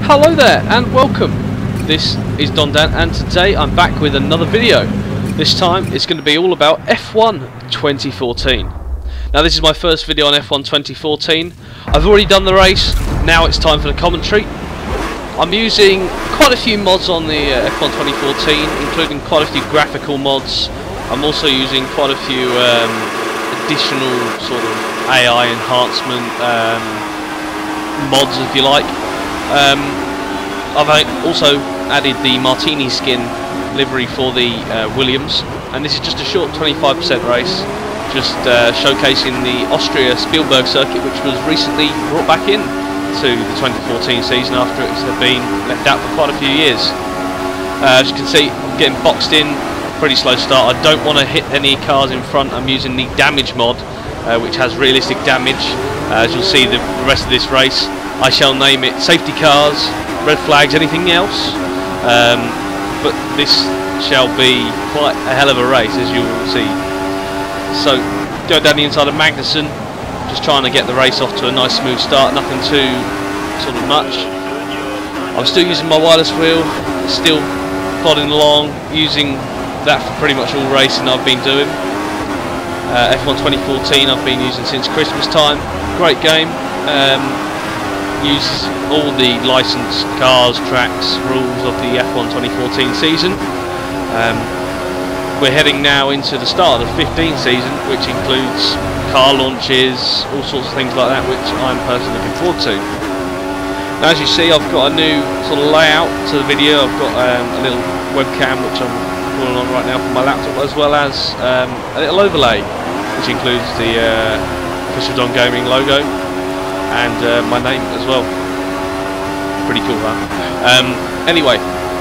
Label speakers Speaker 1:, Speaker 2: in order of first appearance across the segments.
Speaker 1: Hello there and welcome. This is Don Dan and today I'm back with another video. This time it's going to be all about F1 2014. Now this is my first video on F1 2014. I've already done the race, now it's time for the commentary. I'm using quite a few mods on the F1 2014, including quite a few graphical mods. I'm also using quite a few additional sort of AI enhancement mods, if you like. I've also added the Martini skin livery for the Williams, and this is just a short 25% race, just showcasing the Austria Spielberg circuit, which was recently brought back in to the 2014 season after it had been left out for quite a few years. As you can see, I'm getting boxed in, pretty slow start. I don't want to hit any cars in front. I'm using the damage mod, which has realistic damage. As you'll see the rest of this race, I shall name it safety cars, red flags, anything else, but this shall be quite a hell of a race, as you will see. So going down the inside of Magnussen, just trying to get the race off to a nice smooth start, nothing too sort of much. I'm still using my wireless wheel, still plodding along, using that for pretty much all racing I've been doing. F1 2014 I've been using since Christmas time. Great game. Uses all the licensed cars, tracks, rules of the F1 2014 season. We're heading now into the start of the 15 season, which includes car launches, all sorts of things like that, which I'm personally looking forward to. Now, as you see, I've got a new sort of layout to the video. I've got a little webcam which I'm pulling on right now from my laptop, as well as a little overlay which includes the Official Don Gaming logo and my name as well. Pretty cool, huh? Anyway,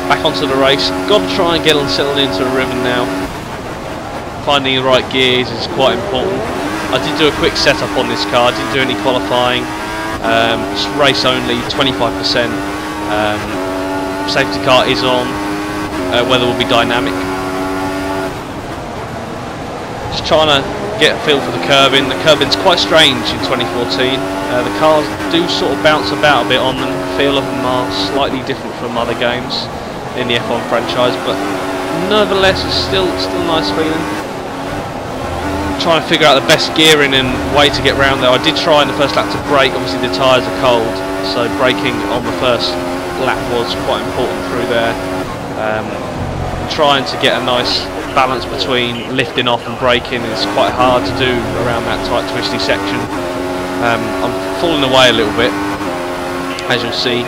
Speaker 1: back onto the race. Got to try and get on settled into a rhythm now. Finding the right gears is quite important. I did do a quick setup on this car. Didn't do any qualifying. Just race only, 25%. Safety car is on. Weather will be dynamic. Just trying to get a feel for the curbing. The curbing's quite strange in 2014. The cars do sort of bounce about a bit on them. The feel of them are slightly different from other games in the F1 franchise, but nevertheless it's still a nice feeling. Trying to figure out the best gearing and way to get round there. I did try in the first lap to brake. Obviously the tyres are cold, so braking on the first lap was quite important through there. Trying to get a nice balance between lifting off and braking is quite hard to do around that tight twisty section. I'm falling away a little bit, as you'll see.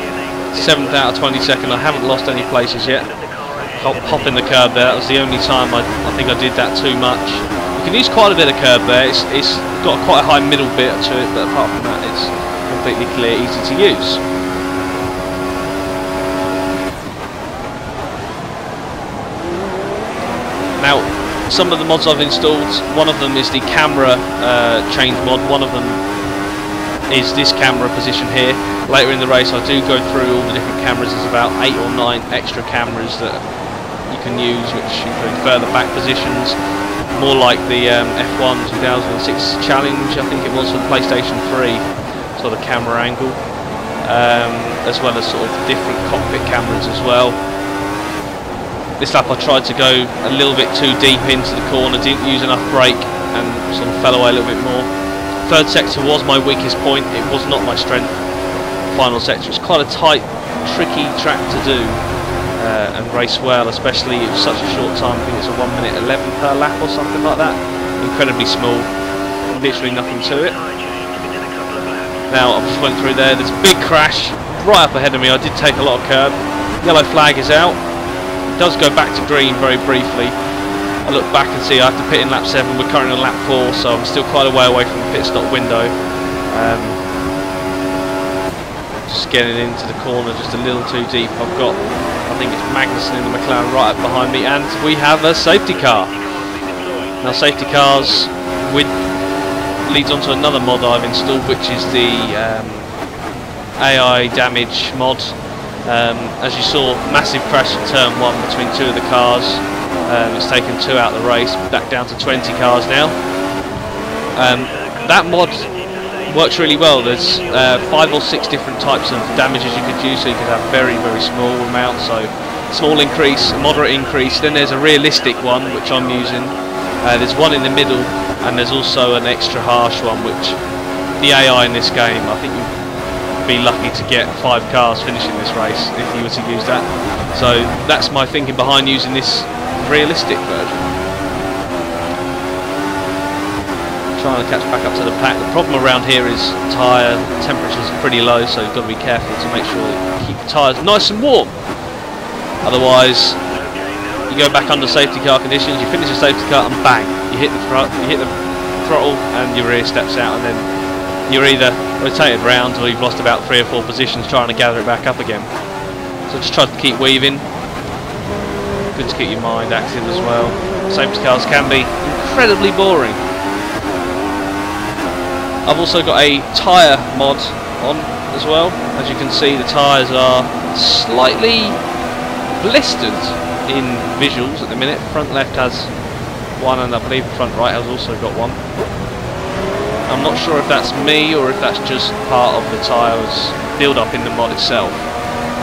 Speaker 1: 7th out of 22nd. I haven't lost any places yet. Hopping the curb there, that was the only time I think I did that too much. You can use quite a bit of curb there. It's got quite a high middle bit to it, but apart from that it's completely clear, easy to use. Now, some of the mods I've installed, one of them is the camera change mod, one of them is this camera position here. Later in the race I do go through all the different cameras. There's about 8 or 9 extra cameras that you can use, which include further back positions, more like the F1 2006 challenge, I think it was, for PlayStation 3, sort of camera angle, as well as sort of different cockpit cameras as well. This lap I tried to go a little bit too deep into the corner, didn't use enough brake and sort of fell away a little bit more. Third sector was my weakest point, it was not my strength. Final sector, it's quite a tight, tricky track to do and race well, especially it was such a short time. I think it's a 1:11 per lap or something like that. Incredibly small, literally nothing to it. Now I just went through there, there's a big crash right up ahead of me. I did take a lot of curb. Yellow flag is out. Does go back to green very briefly. I look back and see I have to pit in lap 7. We're currently on lap 4, so I'm still quite a way away from the pit stop window. Just getting into the corner just a little too deep. I've got, I think it's Magnussen in the McLaren right up behind me, and we have a safety car. Now safety cars leads on to another mod I've installed, which is the AI damage mod. As you saw, massive crash in turn 1 between 2 of the cars. It's taken 2 out of the race, back down to 20 cars now. That mod works really well. There's 5 or 6 different types of damages you could use, so you could have very small amounts, so small increase, a moderate increase, then there's a realistic one which I'm using, there's one in the middle, and there's also an extra harsh one which the AI in this game, I think you'd be lucky to get 5 cars finishing this race if you were to use that. So that's my thinking behind using this realistic version. Trying to catch back up to the pack. The problem around here is tyre temperatures are pretty low, so you've got to be careful to make sure that you keep the tyres nice and warm. Otherwise, you go back under safety car conditions, you finish the safety car, and bang, you hit the throttle, and your rear steps out, and then you're either rotated round or you've lost about 3 or 4 positions trying to gather it back up again. So just try to keep weaving. Good to keep your mind active as well. Safety cars can be incredibly boring. I've also got a tyre mod on as well. As you can see, the tyres are slightly blistered in visuals at the minute. Front left has one, and I believe the front right has also got one. I'm not sure if that's me or if that's just part of the tyres build up in the mod itself.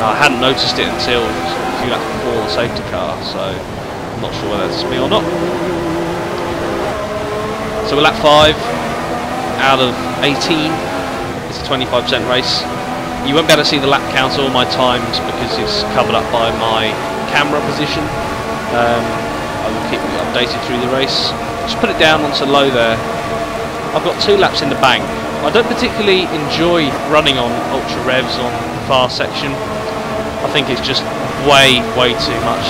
Speaker 1: I hadn't noticed it until a few laps before the safety car, so I'm not sure whether that's me or not. So we're lap 5 out of 18. It's a 25% race. You won't be able to see the lap counter or my times because it's covered up by my camera position. I will keep you updated through the race. Just put it down onto low there. I've got 2 laps in the bank. I don't particularly enjoy running on ultra revs on the far section. I think it's just way too much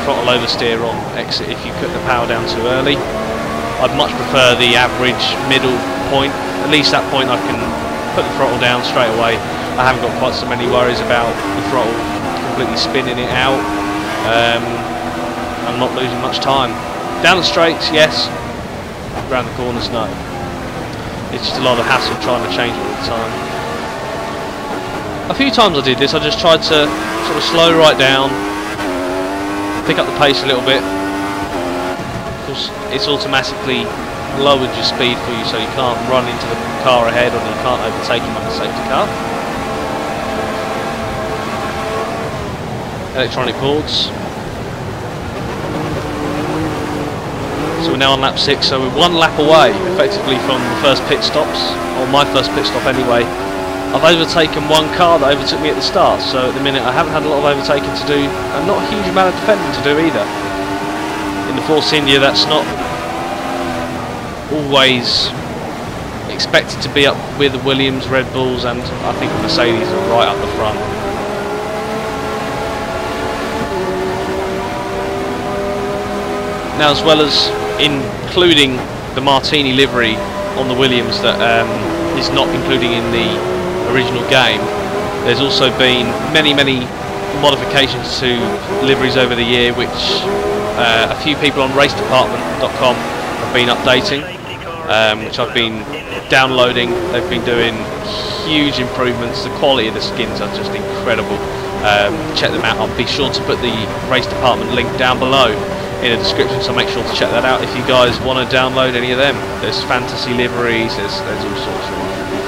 Speaker 1: throttle oversteer on exit if you cut the power down too early. I'd much prefer the average middle point. At least that point I can put the throttle down straight away. I haven't got quite so many worries about the throttle completely spinning it out. I'm not losing much time. Down the straights, yes. Around the corners, no. It's just a lot of hassle trying to change it all the time. A few times I did this, I just tried to sort of slow right down, pick up the pace a little bit. Of course, it's automatically lowered your speed for you, so you can't run into the car ahead, or you can't overtake him on the safety car. Electronic boards. So we're now on lap 6, so we're 1 lap away effectively from the first pit stops, or my first pit stop anyway. I've overtaken 1 car that overtook me at the start, so at the minute I haven't had a lot of overtaking to do, and not a huge amount of defending to do either. In the Force India, that's not always expected to be up with the Williams, Red Bulls, and I think the Mercedes are right up the front. Now, as well as including the Martini livery on the Williams that is not including in the original game, there's also been many modifications to liveries over the year, which a few people on RaceDepartment.com have been updating, which I've been downloading. They've been doing huge improvements. The quality of the skins are just incredible. Check them out. I'll be sure to put the Race Department link down below in the description, so make sure to check that out if you guys want to download any of them. There's fantasy liveries, there's all sorts of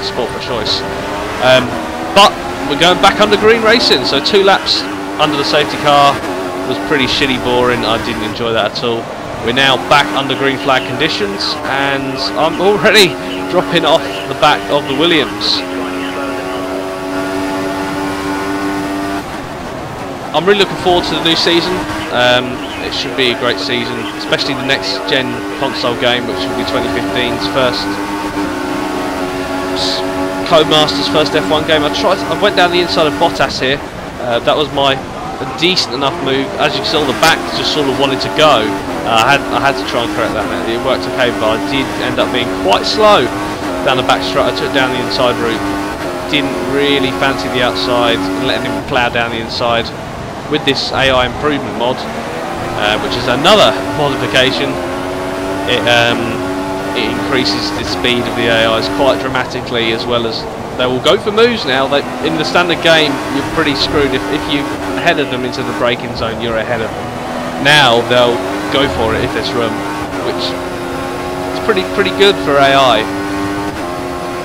Speaker 1: sport for choice. But we're going back under green racing, so 2 laps under the safety car was pretty shitty boring. I didn't enjoy that at all. We're now back under green flag conditions, and I'm already dropping off the back of the Williams. I'm really looking forward to the new season. It should be a great season, especially the next gen console game, which will be 2015's first Codemasters first F1 game. I went down the inside of Bottas here. That was a decent enough move. As you saw, the back just sort of wanted to go. I had to try and correct that. It worked okay, but I did end up being quite slow down the back straight. I took down the inside route. Didn't really fancy the outside and letting him plough down the inside. With this AI improvement mod, which is another modification, it increases the speed of the AIs quite dramatically, as well as they will go for moves now. In the standard game, you're pretty screwed. If you headed them into the braking zone, you're ahead of them. Now they'll go for it if there's room, which is pretty good for AI.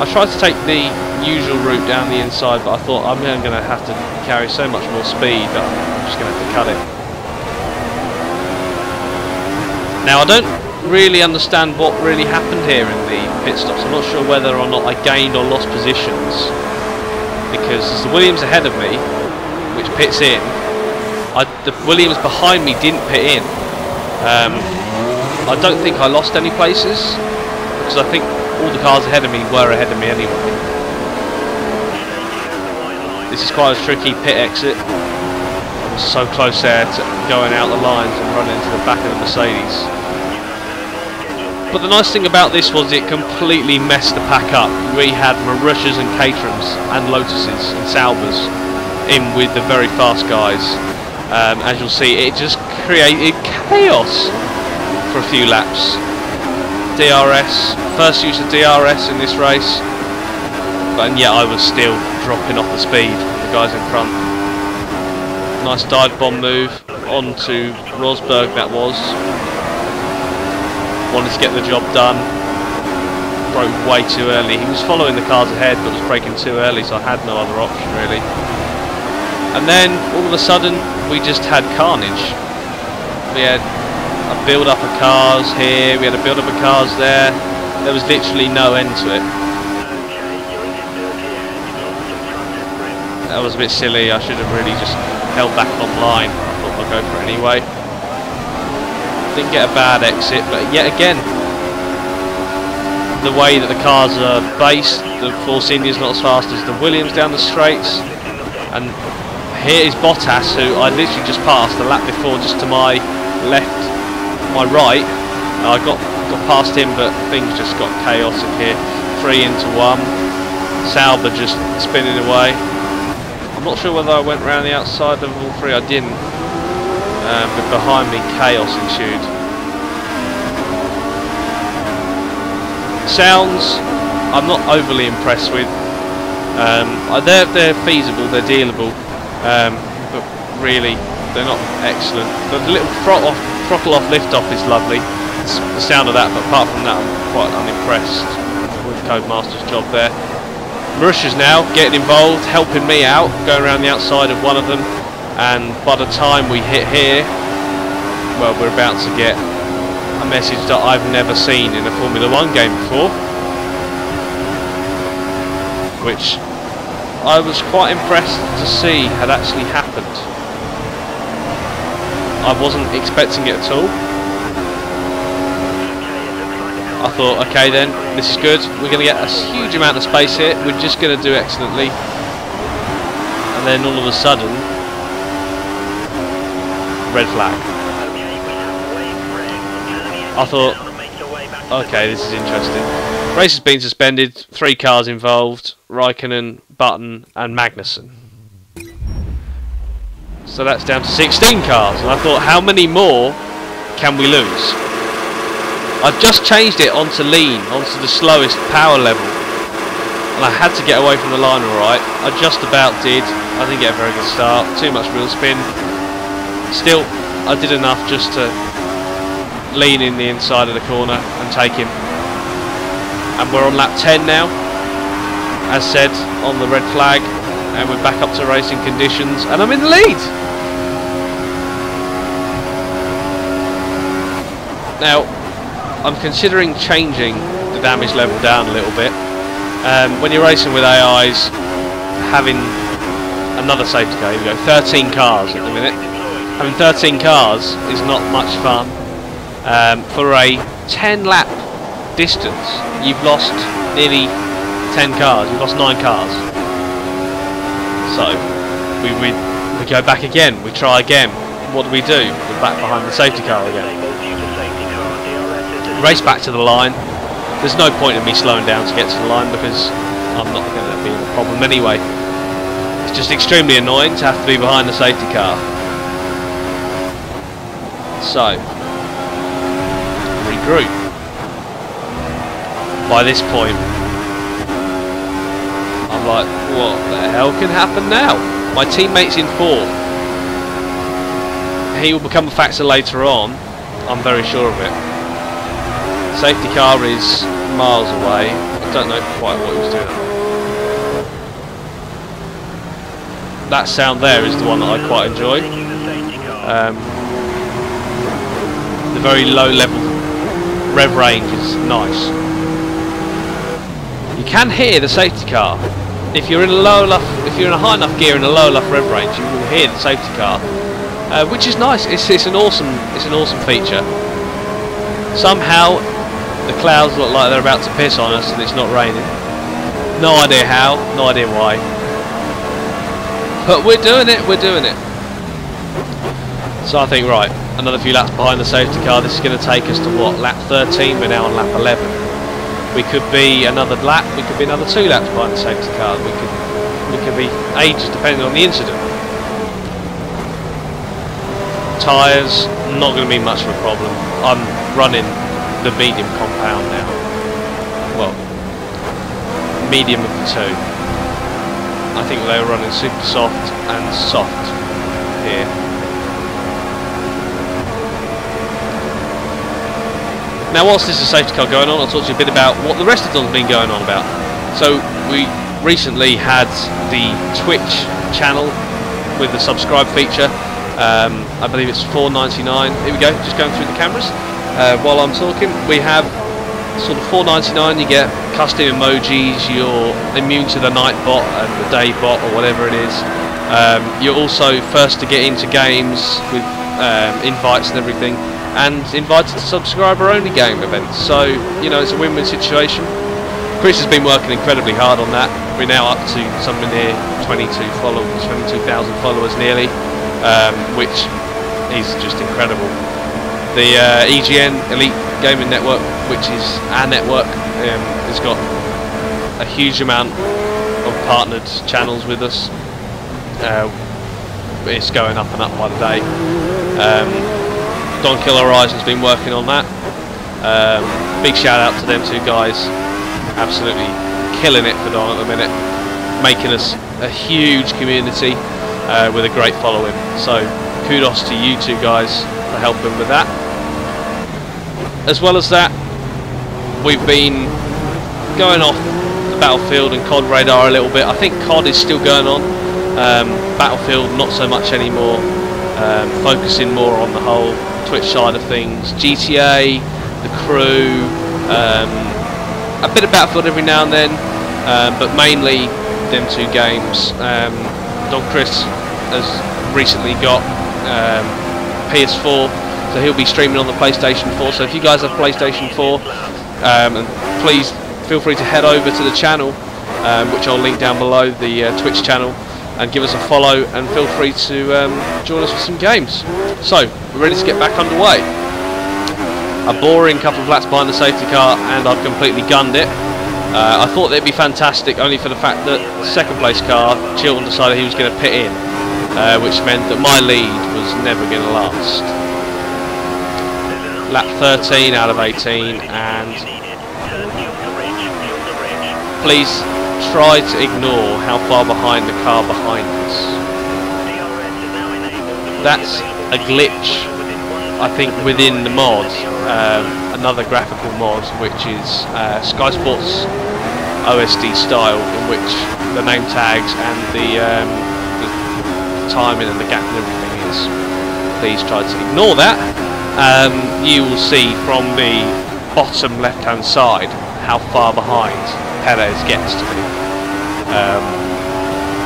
Speaker 1: I tried to take the usual route down the inside, but I thought I'm going to have to carry so much more speed that I'm just going to have to cut it. Now I don't really understand what really happened here in the pit stops. I'm not sure whether or not I gained or lost positions, because there's the Williams ahead of me, which pits in. The Williams behind me didn't pit in. I don't think I lost any places, because I think all the cars ahead of me were ahead of me anyway. This is quite a tricky pit exit. I was so close there to going out the lines and running into the back of the Mercedes. But the nice thing about this was it completely messed the pack up. We had Marussias and Caterhams and Lotuses and Saubers in with the very fast guys. As you'll see, it just created chaos for a few laps. DRS, first use of DRS in this race, and yet I was still dropping off the speed of the guys in front. Nice dive bomb move onto Rosberg, that was. Wanted to get the job done. Broke way too early. He was following the cars ahead but was braking too early, so I had no other option really. And then all of a sudden we just had carnage. We had a build up of cars here, we had a build up of cars there. There was literally no end to it. That was a bit silly. I should have really just held back on line. I thought I'd go for it anyway. Didn't get a bad exit, but yet again, the way that the cars are based, the Force India's not as fast as the Williams down the straights. And here is Bottas, who I literally just passed the lap before, just to my left, my right. I got past him, but things just got chaotic here. 3 into 1. Sauber just spinning away. I'm not sure whether I went around the outside of all three. I didn't. But behind me, chaos ensued. Sounds I'm not overly impressed with. They're feasible, they're dealable, but really they're not excellent. The little throttle off lift off is lovely. It's the sound of that, but apart from that, I'm quite unimpressed with Codemaster's job there. Marussia's now getting involved, helping me out, going around the outside of one of them, and by the time we hit here, well, we're about to get a message that I've never seen in a Formula 1 game before, which I was quite impressed to see had actually happened. I wasn't expecting it at all. I thought, okay then, this is good, we're going to get a huge amount of space here, we're just going to do excellently. And then all of a sudden, red flag. I thought, okay, this is interesting. Race has been suspended, 3 cars involved, Raikkonen, Button and Magnussen. So that's down to 16 cars, and I thought, how many more can we lose? I've just changed it onto lean, onto the slowest power level, and I had to get away from the line alright. I just about did. I didn't get a very good start, too much wheel spin. Still, I did enough just to lean in the inside of the corner and take him. And we're on lap 10 now, as said, on the red flag, and we're back up to racing conditions, and I'm in the lead! Now, I'm considering changing the damage level down a little bit. When you're racing with AIs, having another safety car, here we go, 13 cars at the minute. Having 13 cars is not much fun. For a 10 lap distance, you've lost nearly 10 cars, you've lost 9 cars. So, we go back again, we try again. What do? We're back behind the safety car again. Race back to the line. There's no point in me slowing down to get to the line because I'm not going to be in a problem anyway. It's just extremely annoying to have to be behind the safety car. So, regroup. By this point, I'm like, what the hell can happen now? My teammate's in 4th. He will become a factor later on, I'm very sure of it. Safety car is miles away. Don't know quite what he was doing. That sound there is the one that I quite enjoy. The very low level rev range is nice. You can hear the safety car. If you're in a high enough gear in a low enough rev range, you will hear the safety car, which is nice. It's an awesome feature. Somehow the clouds look like they're about to piss on us, and it's not raining. No idea how, no idea why. But we're doing it. So I think, right, another few laps behind the safety car. This is going to take us to what, lap 13? We're now on lap 11. We could be another lap, we could be another 2 laps behind the safety car. We could be ages depending on the incident. Tyres, not going to be much of a problem. I'm running the medium compound now. Well, medium of the 2. I think they were running super soft and soft here. Now, whilst this is a safety car going on, I'll talk to you a bit about what the rest of them's been going on about. So, we recently had the Twitch channel with the subscribe feature. I believe it's $4.99. Here we go, just going through the cameras. While I'm talking, we have sort of $4.99. You get custom emojis. You're immune to the night bot and the day bot or whatever it is. You're also first to get into games with invites and everything, and invited to subscriber-only game events. So, you know, it's a win-win situation. Chris has been working incredibly hard on that. We're now up to something near 22,000 followers nearly, which is just incredible. The EGN, Elite Gaming Network, which is our network, has got a huge amount of partnered channels with us. It's going up and up by the day. Don Killer Horizon's been working on that. Big shout out to them 2 guys. Absolutely killing it for Don at the minute. Making us a huge community with a great following. So kudos to you 2 guys for helping with that. As well as that, we've been going off the Battlefield and COD radar a little bit. I think COD is still going on. Battlefield not so much anymore. Focusing more on the whole Twitch side of things. GTA, The Crew, a bit of Battlefield every now and then, but mainly them 2 games. Don Chris has recently got PS4, so he'll be streaming on the PlayStation 4. So if you guys have PlayStation 4, and please feel free to head over to the channel, which I'll link down below, the Twitch channel, and give us a follow, and feel free to join us for some games. So, we're ready to get back underway. A boring couple of laps behind the safety car, and I've completely gunned it. I thought they'd be fantastic, only for the fact that the second place car, Chilton, decided he was going to pit in, which meant that my lead was never going to last. Lap 13 out of 18, and please try to ignore how far behind the car behind us. That's a glitch, I think, within the mod, another graphical mod, which is Sky Sports OSD style, in which the name tags and the timing and the gap and everything is. Please try to ignore that. You will see from the bottom left hand side how far behind Perez gets to me.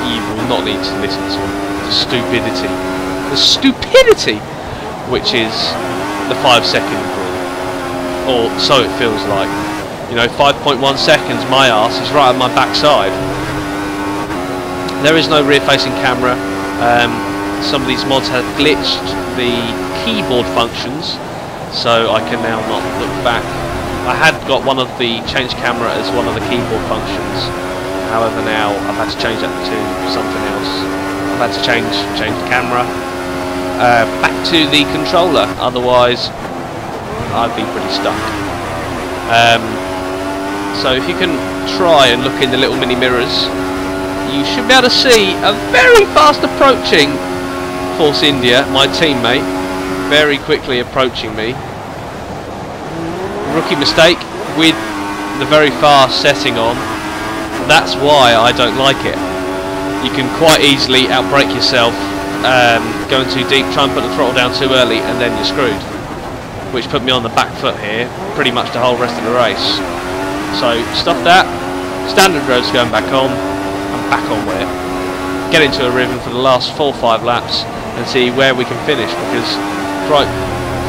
Speaker 1: You will not need to listen to the stupidity, which is the 5-second rule, or so it feels like. You know, 5.1 seconds, my arse is right on my backside. There is no rear-facing camera. Some of these mods have glitched the keyboard functions, so I can now not look back. I had got one of the change camera as one of the keyboard functions. However, now I've had to change that to something else. I've had to change the camera back to the controller. Otherwise, I'd be pretty stuck. So if you can try and look in the little mini mirrors, you should be able to see a very fast approaching Force India, my teammate, very quickly approaching me. Rookie mistake with the very fast setting on, that's why I don't like it. You can quite easily outbrake yourself going too deep, try and put the throttle down too early, and then you're screwed. Which put me on the back foot here, pretty much the whole rest of the race. So stop that. Standard road's going back on. I'm back on with it. Get into a rhythm for the last 4 or 5 laps and see where we can finish, because quite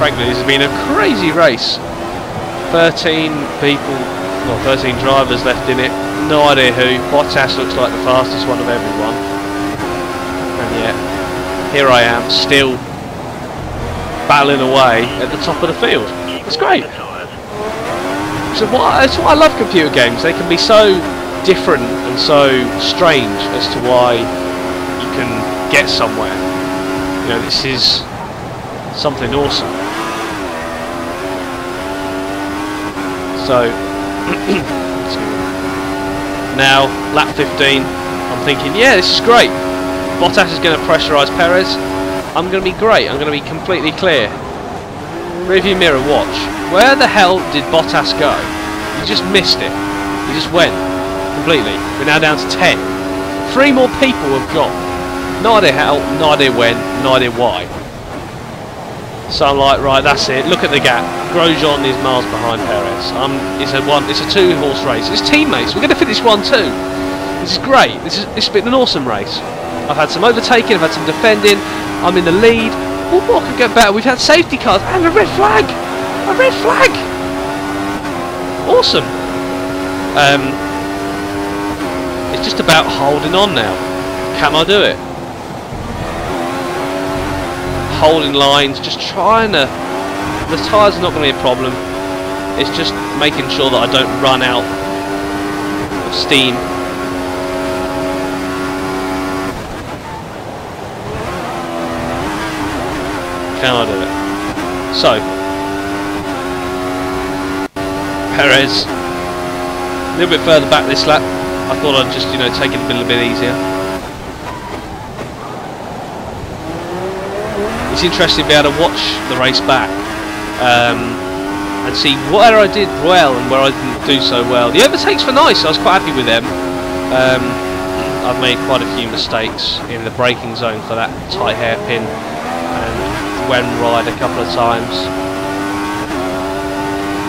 Speaker 1: frankly this has been a crazy race. 13 people, well 13 drivers left in it. No idea who. Bottas looks like the fastest one of everyone. And yet, here I am, still battling away at the top of the field. It's great. So that's why I love computer games. They can be so different and so strange as to why you can get somewhere. You know, this is something awesome. So now lap 15, I'm thinking, yeah, this is great. Bottas is going to pressurise Perez. I'm going to be great. I'm going to be completely clear. Rearview mirror watch. Where the hell did Bottas go? He just missed it. He just went completely. We're now down to 10. 3 more people have gone. No idea how, no idea when, no idea why. So I'm like, right, that's it. Look at the gap. Grosjean is miles behind Perez. It's a 2-horse race. It's teammates. We're going to finish 1-2. This is great. It's been an awesome race. I've had some overtaking. I've had some defending. I'm in the lead. What could get better? We've had safety cars and a red flag. A red flag. Awesome. It's just about holding on now. Can I do it? Holding lines, just trying to. The tyres are not going to be a problem. It's just making sure that I don't run out of steam. Can I do it? So, Perez, a little bit further back this lap. I thought I'd just, take it a little bit easier. It's interesting to be able to watch the race back and see where I did well and where I didn't do so well. The overtakes were nice. I was quite happy with them. I've made quite a few mistakes in the braking zone for that tight hairpin, and went right a couple of times,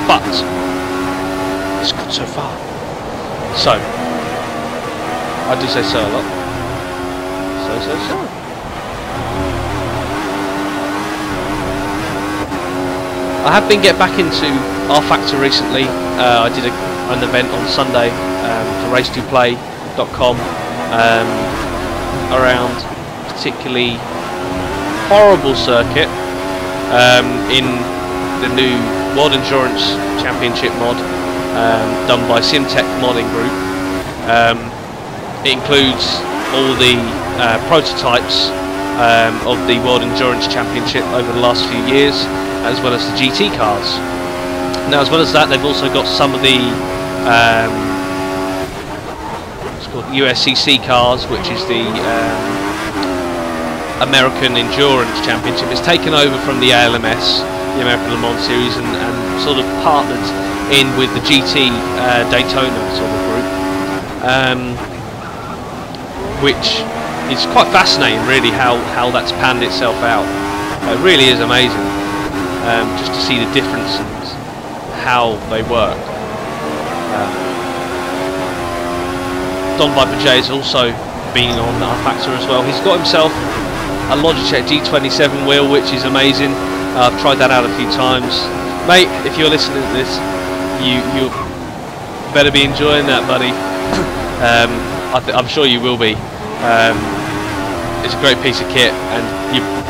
Speaker 1: but it's good so far. So I do say so a lot. So. I have been getting back into R Factor recently. I did an event on Sunday for RaceDepartment around particularly horrible circuit in the new World Endurance Championship mod done by SimTech Modding Group. It includes all the prototypes of the World Endurance Championship over the last few years, as well as the GT cars. Now, as well as that, they've also got some of the what's called USCC cars, which is the American Endurance Championship. It's taken over from the ALMS, the American Le Mans Series, and sort of partnered in with the GT Daytona sort of group, which is quite fascinating, really, how that's panned itself out. It really is amazing, just to see the difference and how they work. Don Viper J has also been on R Factor as well. He's got himself a Logitech G27 wheel, which is amazing. I've tried that out a few times. Mate, if you're listening to this, you better be enjoying that, buddy. I'm sure you will be. It's a great piece of kit, and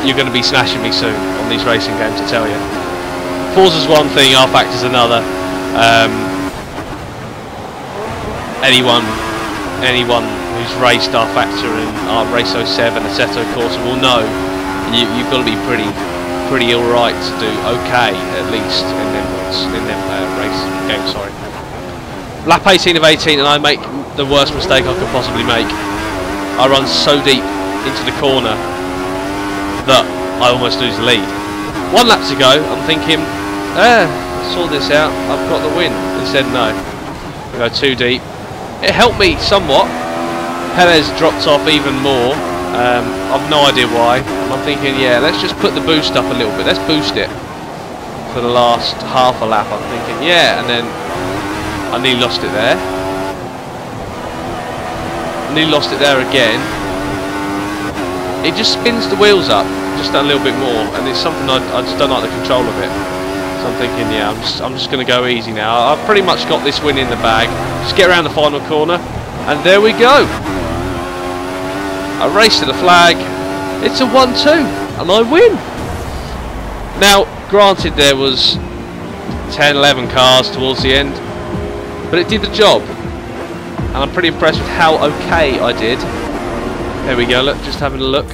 Speaker 1: you're going to be smashing me soon on these racing games, I tell you. Forza's one thing, R Factor's another. Anyone who's raced R Factor and Race 07, Assetto Corsa will know you've got to be pretty alright to do okay, at least in them race games. Sorry. Lap 18 of 18, and I make the worst mistake I could possibly make. I run so deep into the corner that I almost lose the lead. 1 lap to go, I'm thinking, sort this out, I've got the win. Instead, no. We go too deep. It helped me somewhat. Perez dropped off even more. I've no idea why. And I'm thinking, yeah, let's just put the boost up a little bit. Let's boost it for the last half a lap. I'm thinking, yeah, and then I nearly lost it there. Nearly lost it there again. It just spins the wheels up just a little bit more, and it's something I just don't like the control of it. So I'm thinking, yeah, I'm just going to go easy now. I've pretty much got this win in the bag. Just get around the final corner, and there we go. A race to the flag. It's a 1-2, and I win. Now, granted, there was 10, 11 cars towards the end, but it did the job. And I'm pretty impressed with how okay I did. There we go, look, just having a look.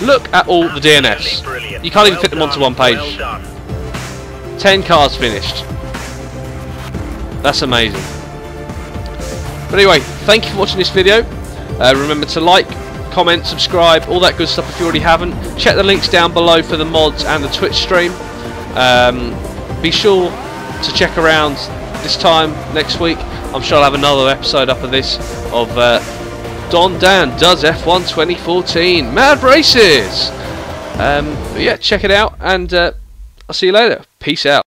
Speaker 1: Look at all the DNFs. You can't even fit them onto one page. 10 cars finished. That's amazing. But anyway, thank you for watching this video. Remember to like, comment, subscribe, all that good stuff if you already haven't. Check the links down below for the mods and the Twitch stream. Be sure to check around this time next week. I'm sure I'll have another episode up of this of Don Dan does F1 2014 Mad Races. But yeah, check it out, and I'll see you later. Peace out.